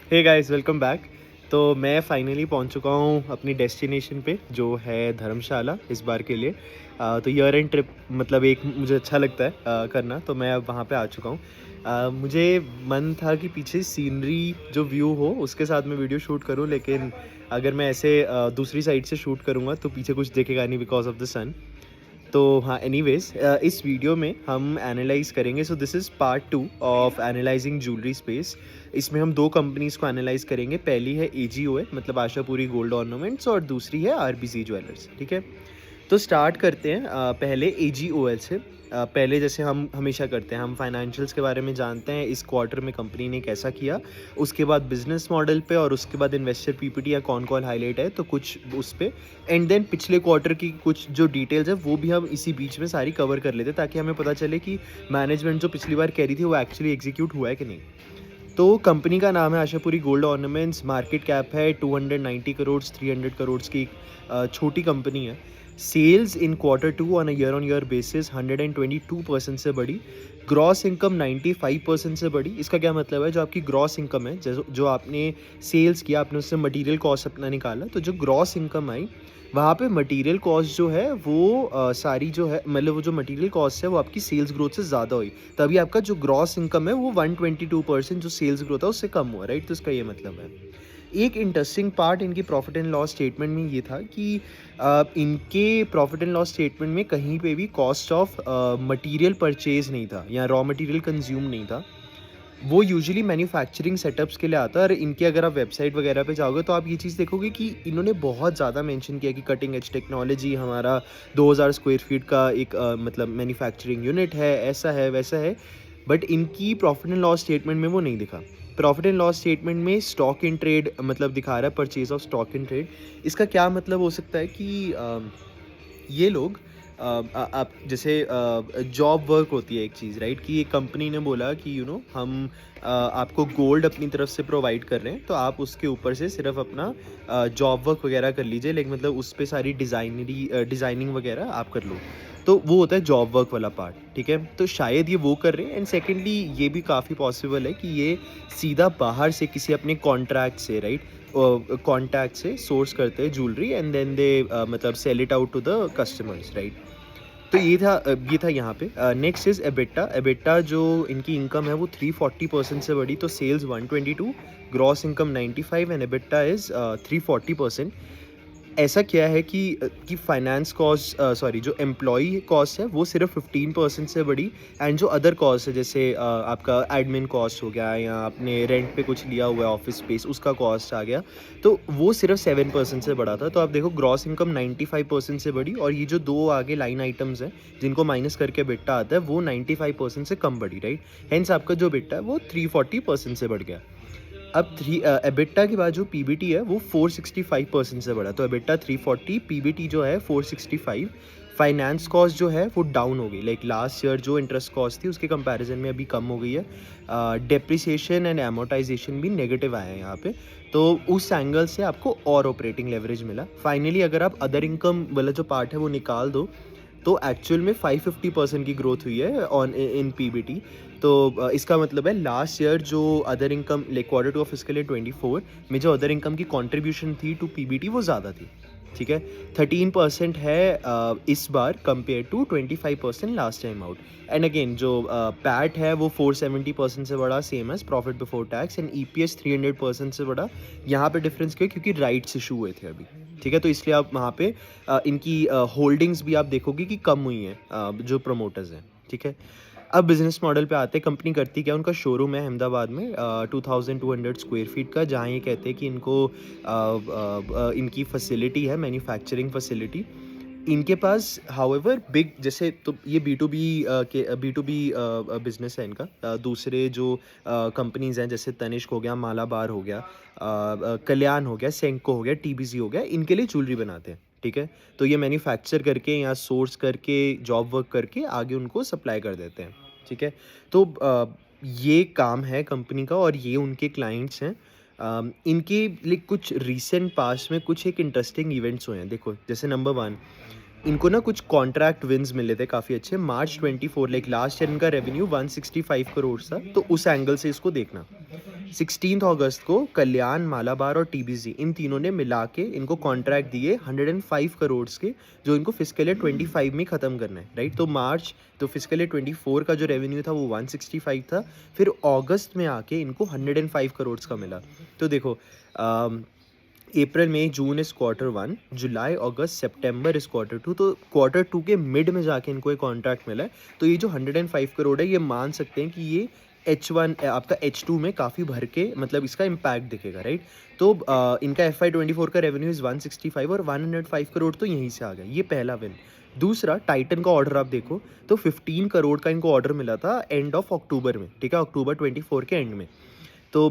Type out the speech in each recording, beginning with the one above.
Hey guys, welcome back. तो मैं finally पहुंच चुका हूं अपनी डेस्टिनेशन पे जो है धर्मशाला इस बार के लिए। तो ईयर एंड ट्रिप मतलब एक मुझे अच्छा लगता है करना, तो मैं अब वहां पे आ चुका हूं। मुझे मन था कि पीछे सीनरी जो व्यू हो उसके साथ मैं वीडियो शूट करूं, लेकिन अगर मैं ऐसे दूसरी साइड से शूट करूंगा तो पीछे कुछ दिखेगा नहीं बिकॉज ऑफ द सन। तो हाँ, एनीवेज इस वीडियो में हम एनालाइज करेंगे। So this is part 2 of analysing jewellery space. इसमें हम दो कंपनीज़ को एनालाइज करेंगे। पहली है AGOA मतलब आशापुरी गोल्ड ऑर्नामेंट्स, और दूसरी है RBC ज्वेलर्स। ठीक है, तो स्टार्ट करते हैं पहले AGOL से। पहले जैसे हम हमेशा करते हैं, हम फाइनेंशियल्स के बारे में जानते हैं, इस क्वार्टर में कंपनी ने कैसा किया, उसके बाद बिजनेस मॉडल पे, और उसके बाद इन्वेस्टर PPT या कौन कौन हाईलाइट है तो कुछ उस पे। एंड देन पिछले क्वार्टर की कुछ जो डिटेल्स है वो भी हम इसी बीच में सारी कवर कर लेते हैं, ताकि हमें पता चले कि मैनेजमेंट जो पिछली बार कह रही थी वो एक्चुअली एग्जीक्यूट हुआ है कि नहीं। तो कंपनी का नाम है Ashapuri gold ornaments. Market cap है 290 करोड़, 300 करोड़ की एक छोटी कंपनी है। Sales in Q2 on a year basis 122% से बढ़ी। ग्रॉस इनकम 95% से बढ़ी। इसका क्या मतलब है, जो आपकी ग्रॉस इनकम है, जो आपने सेल्स किया, आपने उससे मटेरियल कॉस्ट अपना निकाला, तो जो ग्रॉस इनकम आई वहाँ पे मटेरियल कॉस्ट जो है वो सारी जो है, मतलब वो जो मटेरियल कॉस्ट है वो आपकी सेल्स ग्रोथ से ज़्यादा हुई, तभी आपका जो ग्रॉस इनकम है वो 122% जो सेल्स ग्रोथ है उससे कम हुआ, राइट। तो इसका ये मतलब है। एक इंटरेस्टिंग पार्ट इनकी प्रॉफिट एंड लॉस स्टेटमेंट में ये था कि इनके प्रॉफिट एंड लॉस स्टेटमेंट में कहीं पे भी कॉस्ट ऑफ मटेरियल परचेज नहीं था या रॉ मटेरियल कंज्यूम नहीं था। वो यूजुअली मैन्युफैक्चरिंग सेटअप्स के लिए आता है। और इनकी अगर आप वेबसाइट वगैरह पे जाओगे तो आप ये चीज़ देखोगे कि इन्होंने बहुत ज़्यादा मेंशन किया कि कटिंग एज टेक्नोलॉजी, हमारा 2000 स्क्वायर फीट का एक मतलब मैन्युफैक्चरिंग यूनिट है, ऐसा है वैसा है। बट इनकी प्रॉफिट एंड लॉस स्टेटमेंट में वो नहीं दिखा। प्रॉफिट एंड लॉस स्टेटमेंट में स्टॉक इन ट्रेड मतलब दिखा रहा है, purchase of stock in trade. इसका क्या मतलब हो सकता है कि ये लोग आप जैसे जॉब वर्क होती है एक चीज़, राइट, कि एक कंपनी ने बोला कि हम आपको गोल्ड अपनी तरफ से प्रोवाइड कर रहे हैं, तो आप उसके ऊपर से सिर्फ अपना जॉब वर्क वगैरह कर लीजिए, लेकिन मतलब उस पर सारी डिज़ाइनिंग वगैरह आप कर लो। तो वो होता है जॉब वर्क वाला पार्ट। ठीक है, तो शायद ये वो कर रहे हैं। एंड सेकेंडली ये भी काफ़ी पॉसिबल है कि ये सीधा बाहर से किसी अपने कॉन्ट्रैक्ट से, राइट, कॉन्टैक्ट से सोर्स करते हैं ज्वेलरी, एंड देन दे मतलब sell it out to the customers, right. तो ये था यहाँ पे। Next is EBITDA. एबिटा जो इनकी इनकम है वो 340% से बढ़ी, तो sales 122, gross income 95 and EBITDA is 340%। ऐसा क्या है कि फाइनेंस कॉस्ट, सॉरी, जो एम्प्लॉई कॉस्ट है वो सिर्फ 15% से बढ़ी। एंड जो अदर कॉस्ट है, जैसे आपका एडमिन कॉस्ट हो गया, या आपने रेंट पे कुछ लिया हुआ है ऑफिस स्पेस, उसका कॉस्ट आ गया, तो वो सिर्फ 7% से बढ़ा था। तो आप देखो ग्रॉस इनकम 95% से बढ़ी, और ये जो दो आगे लाइन आइटम्स हैं जिनको माइनस करके बिट्टा आता है वो 95% से कम बढ़ी, राइट। हेंस आपका जो बिट्टा है वो 340% से बढ़ गया। अब एबिटा के बाद जो पीबीटी है वो 465% से बढ़ा, तो एबिटा 340, पीबीटी जो है 465। फाइनेंस कॉस्ट जो है वो डाउन हो गई, लाइक लास्ट ईयर जो इंटरेस्ट कॉस्ट थी उसके कंपैरिजन में अभी कम हो गई है। डेप्रिसिएशन एंड एमोटाइजेशन भी नेगेटिव आया है यहाँ पे, तो उस एंगल से आपको और ऑपरेटिंग लेवरेज मिला। फाइनली अगर आप अदर इनकम वाला जो पार्ट है वो निकाल दो, तो एक्चुअल में 550% की ग्रोथ हुई है ऑन इन पीबीटी। तो इसका मतलब है लास्ट ईयर जो other income, like Q2 of fiscal year 24 में जो अदर इनकम की कंट्रीब्यूशन थी टू पीबीटी वो ज़्यादा थी। ठीक है, 13% है इस बार compare to 25% last time out. And again जो पैट है वो 470% से बढ़ा, same as profit before tax. And EPS 300% से बढ़ा। यहाँ पे डिफरेंस क्यों है, क्योंकि राइट्स इशू हुए थे अभी। ठीक है, तो इसलिए आप वहाँ पे इनकी होल्डिंग्स भी आप देखोगे कि कम हुई हैं जो प्रमोटर्स हैं। ठीक है, अब बिजनेस मॉडल पे आते हैं। कंपनी करती क्या, उनका शोरूम है अहमदाबाद में 2200 स्क्वायर फीट का, जहाँ ये कहते हैं कि इनको इनकी फैसिलिटी है, मैन्युफैक्चरिंग फैसिलिटी इनके पास। हाउएवर बिग, जैसे तो ये B2B बिजनेस है इनका। दूसरे जो कंपनीज हैं जैसे तनिष्क हो गया, मालाबार हो गया, कल्याण हो गया, सेंको हो गया, TBC हो गया, इनके लिए ज्वेलरी बनाते हैं। ठीक है, तो ये मैन्युफैक्चर करके या सोर्स करके जॉब वर्क करके आगे उनको सप्लाई कर देते हैं। ठीक है, तो ये काम है कंपनी का और ये उनके क्लाइंट्स हैं। इनके लिए कुछ रीसेंट पास्ट में कुछ एक इंटरेस्टिंग इवेंट्स हुए हैं। देखो, जैसे नंबर 1, इनको ना कुछ कॉन्ट्रैक्ट विन्स मिले थे काफ़ी अच्छे। March 24, लाइक लास्ट ईयर इनका रेवेन्यू 165 करोड़ था, तो उस एंगल से इसको देखना। 16 अगस्त को कल्याण, मालाबार और टीबीसी इन तीनों ने मिला के इनको कॉन्ट्रैक्ट दिए 105 करोड़ के, जो इनको फिस्कल ईयर 25 में ख़त्म करना है, राइट। तो मार्च, तो फिस्कल ईयर 24 का जो रेवेन्यू था वो 165 था, फिर अगस्त में आके इनको 105 करोड़ का मिला। तो देखो, अप्रैल मई जून is Q1, July August September is Q2, तो Q2 के मिड में जाके इनको एक कॉन्ट्रैक्ट मिला है। तो ये जो 105 करोड़ है, ये मान सकते हैं कि ये H1 आपका H2 में काफ़ी भर के मतलब इसका इम्पैक्ट दिखेगा, राइट। तो इनका FY24 का रेवेन्यू इज़ 165 और 105 करोड़ तो यहीं से आ गया, ये पहला विन। दूसरा, टाइटन का ऑर्डर आप देखो तो 15 करोड़ का इनको ऑर्डर मिला था एंड ऑफ अक्टूबर में, ठीक है, अक्टूबर 24 के एंड में। तो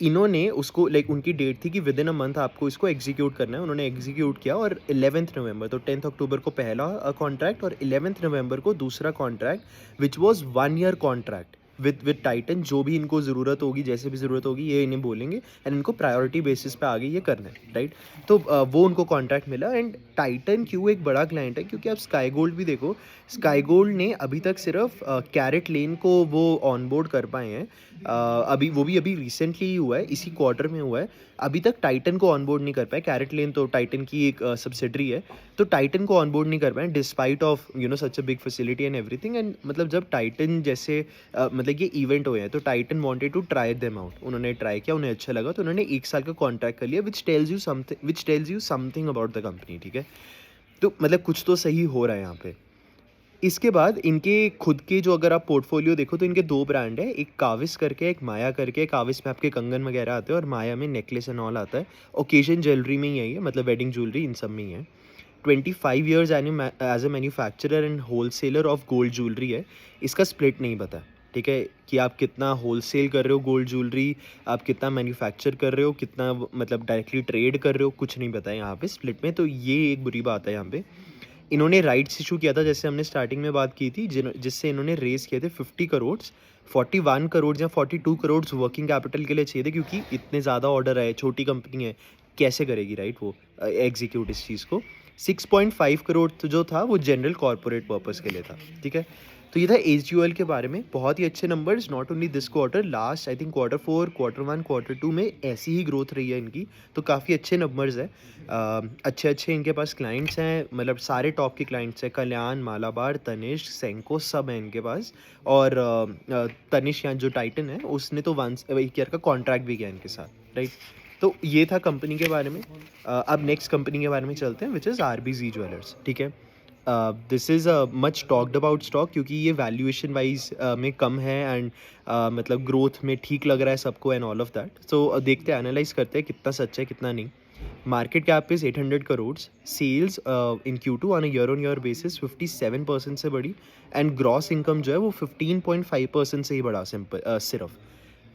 इन्होंने उसको लाइक उनकी डेट थी कि विद इन अ मंथ आपको इसको एग्जीक्यूट करना है, उन्होंने एग्जीक्यूट किया और 11 नवंबर, तो 10 अक्टूबर को पहला कॉन्ट्रैक्ट और 11 नवंबर को दूसरा contract, which was 1 year contract with Titan. जो भी इनको ज़रूरत होगी, जैसे भी ज़रूरत होगी, ये इन्हें बोलेंगे एंड इनको प्रायोरिटी बेसिस पे आगे ये करना है, राइट। तो वो उनको कॉन्ट्रैक्ट मिला। एंड टाइटन क्यों एक बड़ा क्लाइंट है, क्योंकि आप स्काई गोल्ड भी देखो, स्काई गोल्ड ने अभी तक सिर्फ कैरेट लेन को वो ऑनबोर्ड कर पाए हैं, अभी वो भी अभी रिसेंटली ही हुआ है, इसी क्वार्टर में हुआ है। अभी तक टाइटन को ऑनबोर्ड नहीं कर पाए। कैरेट लेन तो टाइटन की एक सब्सिडरी है, तो टाइटन को ऑनबोर्ड नहीं कर पाए despite of such a big facility and everything. And मतलब जब टाइटन जैसे मतलब ये इवेंट हुए हैं, तो Titan wanted to try them out, उन्होंने ट्राई किया, उन्हें अच्छा लगा, तो उन्होंने 1 साल का कॉन्ट्रैक्ट कर लिया, which tells you something about the company, ठीक है। तो मतलब कुछ तो सही हो रहा है यहाँ पे। इसके बाद इनके खुद के जो अगर आप पोर्टफोलियो देखो तो इनके 2 ब्रांड है, एक काविस करके, एक माया करके। काविस में आपके कंगन वगैरह आते हैं और माया में नेकलेस एंड ऑल आता है। ओकेजन ज्वेलरी में ही है ये, मतलब वेडिंग ज्वेलरी इन सब में ही है। 25 years as a manufacturer and wholesaler of gold jewellery है। इसका स्प्लिट नहीं पता, ठीक है, कि आप कितना होलसेल कर रहे हो गोल्ड ज्वेलरी, आप कितना मैन्युफैक्चर कर रहे हो, कितना मतलब डायरेक्टली ट्रेड कर रहे हो, कुछ नहीं पता है यहाँ पे स्प्लिट में। तो ये एक बुरी बात है यहाँ पे। इन्होंने राइट्स इशू किया था, जैसे हमने स्टार्टिंग में बात की थी, जिससे इन्होंने रेस किए थे 50 करोड़। 41 करोड़ या 42 करोड़ वर्किंग कैपिटल के लिए चाहिए थे, क्योंकि इतने ज़्यादा ऑर्डर आए, छोटी कंपनी है, कैसे करेगी, राइट, वो एग्जीक्यूट इस चीज़ को। 6.5 करोड़ तो जो था वो जनरल कॉर्पोरेट पर्पज़ के लिए था, ठीक है। तो ये था एचयूएल के बारे में। बहुत ही अच्छे numbers, not only this quarter, last I think Q4, Q1, Q2 में ऐसी ही ग्रोथ रही है इनकी, तो काफ़ी अच्छे नंबर्स है। अच्छे अच्छे इनके पास क्लाइंट्स हैं, मतलब सारे टॉप के क्लाइंट्स हैं, कल्याण, मालाबार, तनिष्क, सेंको, सब हैं इनके पास। और तनिष्क या जो टाइटन है उसने तो 1 ईयर का कॉन्ट्रैक्ट भी किया इनके साथ, राइट। तो ये था कंपनी के बारे में। अब नेक्स्ट कंपनी के बारे में चलते हैं, विच इज़ आरबीजी ज्वेलर्स, ठीक है। This is a much talked about stock, क्योंकि ये वैल्यूएशन वाइज में कम है एंड मतलब ग्रोथ में ठीक लग रहा है सबको एंड ऑल ऑफ दैट। सो देखते हैं, एनालाइज करते हैं कितना सच है कितना नहीं। Market cap is 800 crore, sales in Q2 on a year on year basis 57% से बढ़ी एंड ग्रॉस इनकम जो है वो 15.5% से ही बढ़ा, सिंपल सिर्फ।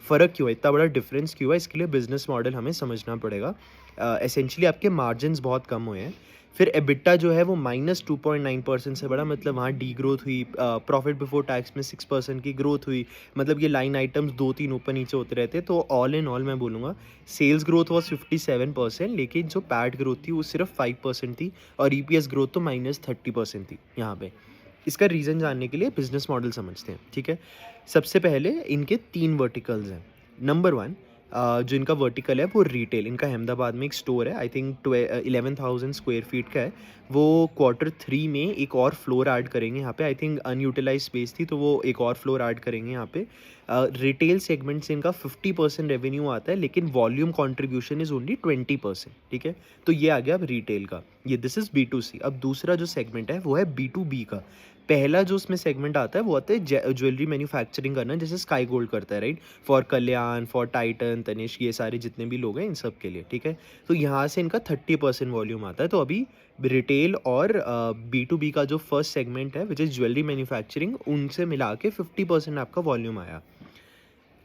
फ़र्क क्यों है, इतना बड़ा डिफरेंस क्यों है, इसके लिए बिजनेस मॉडल हमें समझना पड़ेगा। एसेंशियली आपके मार्जिन्स बहुत कम हुए हैं। फिर एबिटा जो है वो -2.9% से बढ़ा, मतलब वहाँ डी ग्रोथ हुई। प्रॉफिट बिफोर टैक्स में 6% की ग्रोथ हुई। मतलब ये लाइन आइटम्स 2-3 ऊपर नीचे होते रहते, तो ऑल इन ऑल मैं बोलूँगा सेल्स ग्रोथ वॉज 57%, लेकिन जो पैट ग्रोथ थी वो सिर्फ 5% थी और ईपीएस ग्रोथ तो -30% थी यहाँ पे। इसका रीज़न जानने के लिए बिजनेस मॉडल समझते हैं, ठीक है। सबसे पहले इनके 3 वर्टिकल्स हैं। नंबर 1, जो इनका वर्टिकल है वो रिटेल। इनका अहमदाबाद में एक स्टोर है, आई थिंक 11,000 स्क्वायर फीट का है। वो Q3 में एक और फ्लोर ऐड करेंगे यहाँ पे, आई थिंक अनयूटिलाइज स्पेस थी, तो वो एक और फ्लोर ऐड करेंगे यहाँ पे। रिटेल सेगमेंट से इनका 50% रेवेन्यू आता है, लेकिन वॉल्यूम कंट्रीब्यूशन इज ओनली 20%, ठीक है। तो ये आ गया अब रिटेल का, ये दिस इज B2C। अब दूसरा जो सेगमेंट है वो है B2B का। पहला जो उसमें सेगमेंट आता है वो आता है ज्वेलरी मैन्युफैक्चरिंग करना, जैसे स्काई गोल्ड करता है, right, for Kalyan, for Titan, Tanishq, ये सारे जितने भी लोग हैं इन सब के लिए, ठीक है। तो यहाँ से इनका 30% वॉल्यूम आता है। तो अभी रिटेल और B2B का जो फर्स्ट सेगमेंट है विच इज़ ज्वेलरी मैन्युफैक्चरिंग, उनसे मिला के 50% आपका वॉल्यूम आया।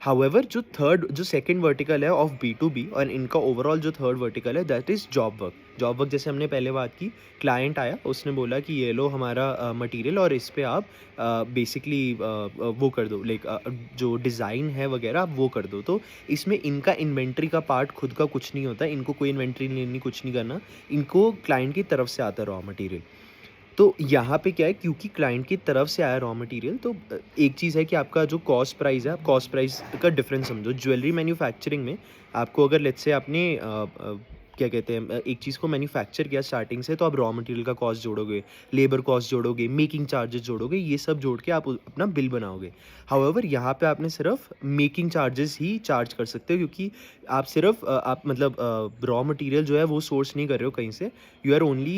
हाउएवर जो सेकंड वर्टिकल है ऑफ B2B और इनका ओवरऑल जो थर्ड वर्टिकल है that is job work. Job work जैसे हमने पहले बात की, क्लाइंट आया, उसने बोला कि ये लो हमारा मटेरियल और इस पे आप बेसिकली वो कर दो, लाइक जो डिज़ाइन है वगैरह आप वो कर दो। तो इसमें इनका इन्वेंट्री का पार्ट खुद का कुछ नहीं होता, इनको कोई इन्वेंट्री लेनी, कुछ नहीं करना, इनको क्लाइंट की तरफ से आता रॉ मटेरियल। तो यहाँ पे क्या है, क्योंकि क्लाइंट की तरफ से आया रॉ मटेरियल, तो एक चीज़ है कि आपका जो कॉस्ट प्राइस है, आप कॉस्ट प्राइस का डिफरेंस समझो। ज्वेलरी मैन्युफैक्चरिंग में आपको अगर लेट्स से आपने क्या कहते हैं, एक चीज़ को मैन्युफैक्चर किया स्टार्टिंग से, तो आप रॉ मटेरियल का कॉस्ट जोड़ोगे, लेबर कॉस्ट जोड़ोगे, मेकिंग चार्जेस जोड़ोगे, ये सब जोड़ के आप अपना बिल बनाओगे। हाउएवर यहाँ पे आपने सिर्फ मेकिंग चार्जेस ही चार्ज कर सकते हो, क्योंकि आप सिर्फ आप मतलब रॉ मटेरियल जो है वो सोर्स नहीं कर रहे हो कहीं से। you are only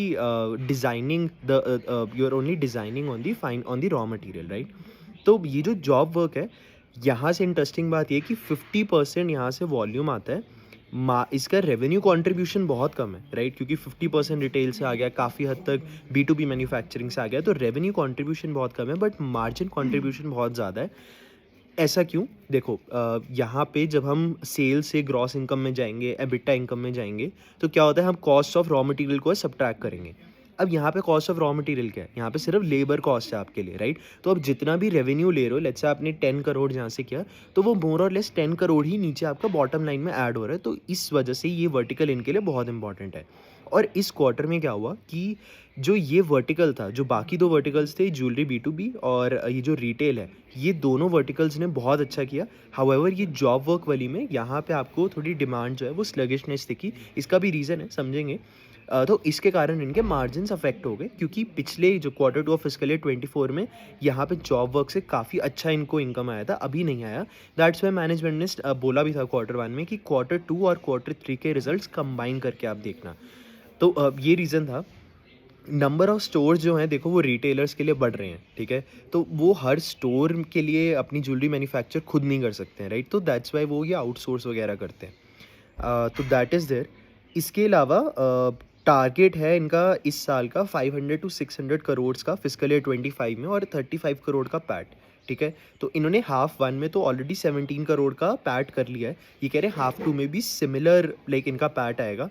designing the you are only designing on the raw material, right? तो ये जो जॉब वर्क है, यहाँ से इंटरेस्टिंग बात ये है कि 50% यहाँ से वॉल्यूम आता है। इसका रेवेन्यू कंट्रीब्यूशन बहुत कम है, राइट? क्योंकि 50% रिटेल से आ गया, काफ़ी हद तक B2B मैन्युफैक्चरिंग से आ गया, तो रेवेन्यू कंट्रीब्यूशन बहुत कम है, बट मार्जिन कंट्रीब्यूशन बहुत ज़्यादा है। ऐसा क्यों? देखो, यहाँ पे जब हम सेल से ग्रॉस इनकम में जाएंगे, एबिटा इनकम में जाएंगे, तो क्या होता है, हम कॉस्ट ऑफ रॉ मटेरियल को सब्ट्रैक्ट करेंगे। अब यहाँ पे कॉस्ट ऑफ रॉ मटेरियल क्या है? यहाँ पे सिर्फ लेबर कॉस्ट है आपके लिए, राइट? तो अब जितना भी रेवेन्यू ले रहे हो, लेट्स से आपने 10 करोड़ यहाँ से किया, तो वो मोर और लेस 10 करोड़ ही नीचे आपका बॉटम लाइन में ऐड हो रहा है। तो इस वजह से ये वर्टिकल इनके लिए बहुत इंपॉर्टेंट है। और इस क्वार्टर में क्या हुआ कि जो ये वर्टिकल था, जो बाकी दो वर्टिकल्स थे, ज्वेलरी B2B और ये जो रिटेल है, ये दोनों वर्टिकल्स ने बहुत अच्छा किया। हाउएवर ये जॉब वर्क वाली में यहाँ पे आपको थोड़ी डिमांड जो है वो स्लगिशनेस दिखी। इसका भी रीज़न है, समझेंगे। तो इसके कारण इनके मार्जिन्स अफेक्ट हो गए, क्योंकि पिछले जो Q2 ऑफ फिस्कल ईयर 24 में यहाँ पे जॉब वर्क से काफ़ी अच्छा इनको इनकम आया था, अभी नहीं आया। दैट्स वाई मैनेजमेंट ने बोला भी था Q1 में कि Q2 और Q3 के रिजल्ट्स कंबाइन करके आप देखना। तो ये रीज़न था। नंबर ऑफ स्टोर्स जो हैं, देखो वो रिटेलर्स के लिए बढ़ रहे हैं, ठीक है? तो वो हर स्टोर के लिए अपनी ज्वेलरी मैन्युफैक्चर खुद नहीं कर सकते हैं, राइट? तो दैट्स वाई वो ये आउटसोर्स वगैरह करते हैं। तो दैट इज़ देयर। इसके अलावा टारगेट है इनका इस साल का 500 to 600 करोड़ का फिस्कल ईयर 25 में, और 35 करोड़ का पैट, ठीक है? तो इन्होंने हाफ वन में तो ऑलरेडी 17 करोड़ का पैट कर लिया है। ये कह रहे हैं हाफ टू में भी सिमिलर लाइक इनका पैट आएगा।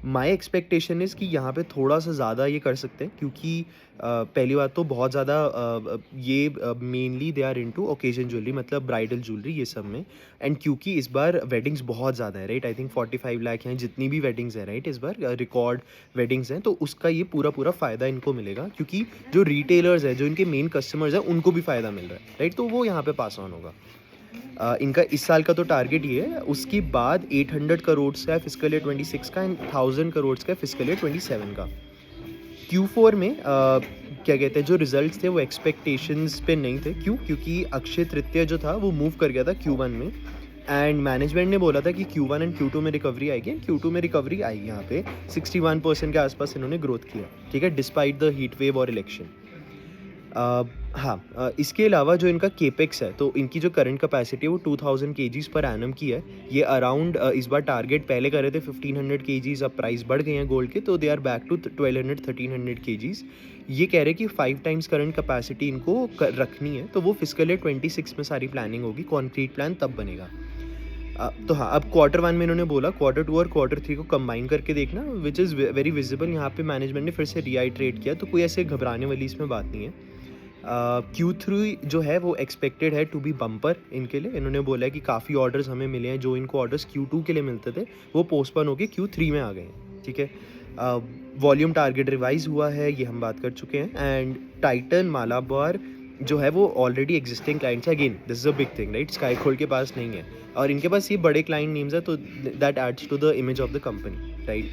माई एक्सपेक्टेशन इज़ कि यहाँ पे थोड़ा सा ज़्यादा ये कर सकते हैं, क्योंकि पहली बात तो बहुत ज़्यादा ये mainly they are into occasion jewellery, मतलब ब्राइडल ज्वेलरी ये सब में। एंड क्योंकि इस बार वेडिंग्स बहुत ज़्यादा है, राइट? आई थिंक 45 लाख हैं जितनी भी वेडिंग्स हैं, राइट? इस बार रिकॉर्ड वेडिंग्स हैं, तो उसका ये पूरा फ़ायदा इनको मिलेगा, क्योंकि जो रिटेलर्स हैं, जो इनके मेन कस्टमर्स हैं, उनको भी फ़ायदा मिल रहा है, राइट? तो वो यहाँ पे पास ऑन होगा। इनका इस साल का तो टारगेट ये है। उसके बाद 800 करोड़ का है फिस्कल ईयर 26 का, एंड 1000 करोड़ का है फिस्कल ईयर 27 का। Q4 में क्या कहते हैं, जो रिजल्ट्स थे वो एक्सपेक्टेशंस पे नहीं थे। क्यों? क्योंकि अक्षय तृतीया जो था वो मूव कर गया था Q1 में, एंड मैनेजमेंट ने बोला था कि Q1 एंड Q2 में रिकवरी आएगी, एंड Q2 में रिकवरी आई। यहाँ पे 61% के आसपास इन्होंने ग्रोथ किया, ठीक है, डिस्पाइट द हीट वेव और इलेक्शन। हाँ, इसके अलावा जो इनका केपेक्स है, तो इनकी जो करंट कैपेसिटी है वो 2000 kgs पर एनम की है। ये अराउंड इस बार टारगेट पहले कर रहे थे 1500 kgs, अब प्राइस बढ़ गए हैं गोल्ड के, तो they are back to 1200-1300 kgs। ये कह रहे कि 5 टाइम्स करंट कैपेसिटी इनको रखनी है, तो वो फिस्कल ईयर 26 में सारी प्लानिंग होगी, कॉन्क्रीट प्लान तब बनेगा। तो हाँ, अब Q1 में इन्होंने बोला Q2 और Q3 को कंबाइन करके देखना, विच इज़ वेरी विजिबल। यहाँ पे मैनेजमेंट ने फिर से रीआइट्रेट किया, तो कोई ऐसे घबराने वाली इसमें बात नहीं है। Q3 जो है वो एक्सपेक्टेड है टू बी बम्पर इनके लिए। इन्होंने बोला है कि काफ़ी ऑर्डर्स हमें मिले हैं, जो इनको ऑर्डर्स Q2 के लिए मिलते थे वो पोस्टपोन होकर Q3 में आ गए हैं, ठीक है? वॉल्यूम टारगेट रिवाइज हुआ है, ये हम बात कर चुके हैं। एंड टाइटन मालाबार जो है वो ऑलरेडी एग्जिस्टिंग क्लाइंट्स है। Again this is a big thing, right? Sky gold के पास नहीं है, और इनके पास ये बड़े क्लाइंट नेम्स है, तो that adds to the image of the company, right?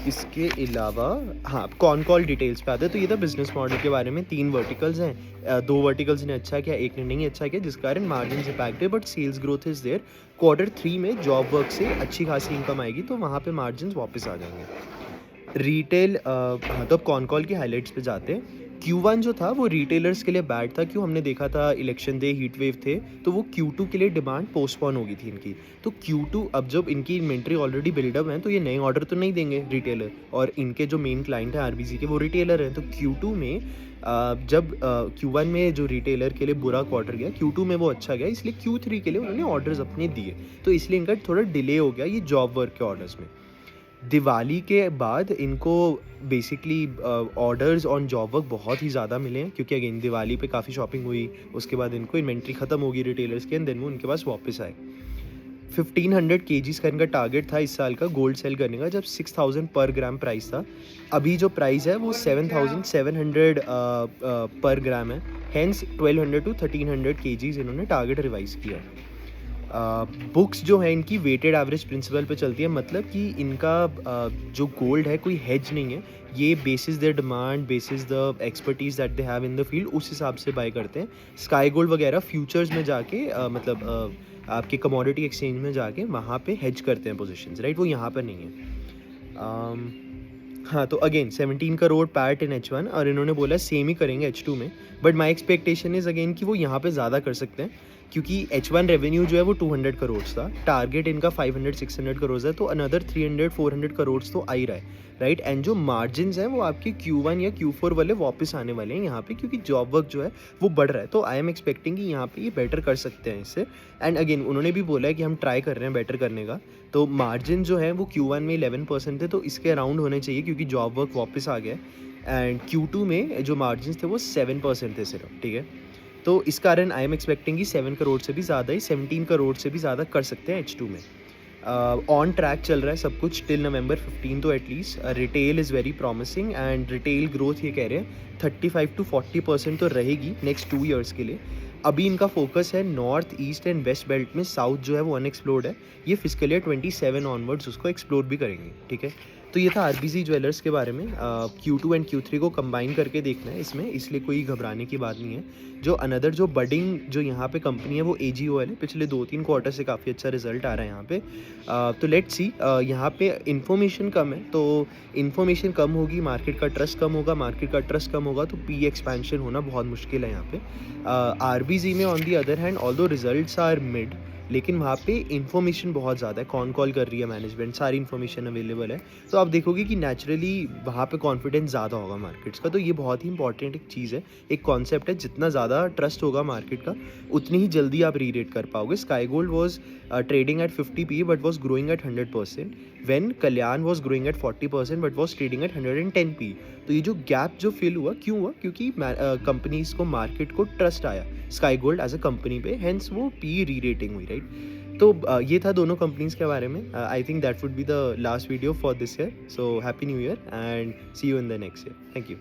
इसके अलावा हाँ, कॉन कॉल डिटेल्स पे आते हैं। तो ये था बिजनेस मॉडल के बारे में। 3 वर्टिकल्स हैं, 2 वर्टिकल्स ने अच्छा किया, एक ने नहीं अच्छा किया, जिस कारण मार्जिन इम्पैक्ट है, but sales growth is there. Q3 में जॉब वर्क से अच्छी खासी इनकम आएगी, तो वहाँ पे मार्जिन वापस आ जाएंगे। रिटेल, हाँ, तो अब कॉन कॉल की हाईलाइट्स पे जाते हैं। Q1 जो था वो रिटेलर्स के लिए बैड था। क्यों? हमने देखा था इलेक्शन डे हीट वेव थे, तो वो Q2 के लिए डिमांड पोस्टपोन हो गई थी इनकी। तो Q2 अब जब इनकी इन्वेंट्री ऑलरेडी बिल्डअप है, तो ये नए ऑर्डर तो नहीं देंगे रिटेलर, और इनके जो मेन क्लाइंट है RBC के, वो रिटेलर हैं। तो Q2 में जब Q1 में जो रिटेलर के लिए बुरा क्वार्टर गया, Q2 में वो अच्छा गया, इसलिए Q3 के लिए उन्होंने ऑर्डर्स अपने दिए, तो इसलिए इनका थोड़ा डिले हो गया ये जॉब वर्क के ऑर्डर्स में। दिवाली के बाद इनको basically orders on job work बहुत ही ज़्यादा मिले हैं, क्योंकि अगेन दिवाली पे काफ़ी शॉपिंग हुई, उसके बाद इनको इन्वेंट्री ख़त्म होगी रिटेलर्स के, एंड देन वो उनके पास वापस आए। 1500 केजीज़ का इनका टारगेट था इस साल का गोल्ड सेल करने का, जब 6000 पर ग्राम प्राइस था। अभी जो प्राइस है वो 7700 पर ग्राम है। हेंस 1200 टू 1300 केजीज़ इन्होंने टारगेट रिवाइज़ किया है। बुक्स जो है इनकी वेटेड एवरेज प्रिंसिपल पे चलती है, मतलब कि इनका जो गोल्ड है कोई हेज नहीं है, ये basis their demand, basis the expertise that they have in the field, उस हिसाब से बाय करते हैं। स्काई गोल्ड वगैरह फ्यूचर्स में जाके आपके कमोडिटी एक्सचेंज में जाके वहाँ पे हेज करते हैं पोजीशंस, राइट, वो यहाँ पर नहीं है। हाँ, तो अगेन 17 करोड़ पैट इन H1 और इन्होंने बोला सेम ही करेंगे H2 में, but my expectation is again कि वो यहाँ पे ज़्यादा कर सकते हैं, क्योंकि H1 रेवेन्यू जो है वो 200 करोड़ था, टारगेट इनका 500-600 करोड़ है, तो अनदर 300-400 करोड़ तो आ ही रहा है, राइट। एंड जो मार्जिन है वो आपके Q1 या Q4 वाले वापस आने वाले हैं यहाँ पे, क्योंकि जॉब वर्क जो है वो बढ़ रहा है, तो आई एम एक्सपेक्टिंग कि यहाँ पे ये बेटर कर सकते हैं इससे। एंड अगेन उन्होंने भी बोला है कि हम ट्राई कर रहे हैं बेटर करने का, तो मार्जिन जो है वो Q1 में 11% थे, तो इसके अराउंड होने चाहिए क्योंकि जॉब वर्क वापस आ गया है। एंड Q2 में जो मार्जिन थे वो 7% थे सिर्फ, ठीक है। तो इस कारण आई एम एक्सपेक्टिंग कि 7 करोड़ से भी ज़्यादा ही, 17 करोड़ से भी ज़्यादा कर सकते हैं H2 में। ऑन ट्रैक चल रहा है सब कुछ टिल November 15 तो at least. Retail is very promising and retail growth ये कह रहे हैं 35 to 40% तो रहेगी नेक्स्ट 2 ईयर्स के लिए। अभी इनका फोकस है north, east and waste belt में, साउथ जो है वो अनएक्सप्लोर्ड है, ये फिजिकल ईयर 27 ऑनवर्ड्स उसको एक्सप्लोर भी करेंगे, ठीक है। तो ये था RBC ज्वेलर्स के बारे में। Q2 एंड Q3 को कंबाइन करके देखना है इसमें, इसलिए कोई घबराने की बात नहीं है। जो अनदर जो बडिंग जो यहाँ पे कंपनी है वो AGOL है, पिछले 2-3 क्वार्टर से काफ़ी अच्छा रिजल्ट आ रहा है यहाँ पे। तो लेट्स सी, यहाँ पे इन्फॉर्मेशन कम है, तो इन्फॉर्मेशन कम होगी, मार्केट का ट्रस्ट कम होगा, मार्केट का ट्रस्ट कम होगा तो PE एक्सपेंशन होना बहुत मुश्किल है यहाँ पे। RBC में on the other hand although results are mid, लेकिन वहाँ पे इन्फॉर्मेशन बहुत ज़्यादा है, कौन कॉल कर रही है मैनेजमेंट, सारी इन्फॉर्मेशन अवेलेबल है, तो आप देखोगे कि नेचुरली वहाँ पे कॉन्फिडेंस ज़्यादा होगा मार्केट्स का। तो ये बहुत ही इंपॉर्टेंट एक चीज़ है, एक कॉन्सेप्ट है, जितना ज़्यादा ट्रस्ट होगा मार्केट का उतनी ही जल्दी आप री रेट कर पाओगे। Sky gold was trading at 50 PE but was growing at 100%, when Kalyan was growing at 40% but was trading at 110 PE। तो ये जो गैप जो फिल हुआ क्यों हुआ, क्योंकि कंपनीज को, मार्केट को ट्रस्ट आया Sky Gold as a company पे, हेंस वो PE री रेटिंग हुई, राइट। तो ये था दोनों कंपनीज के बारे में। I think that would be the last video for this year, so happy new year and see you in the next year. Thank you.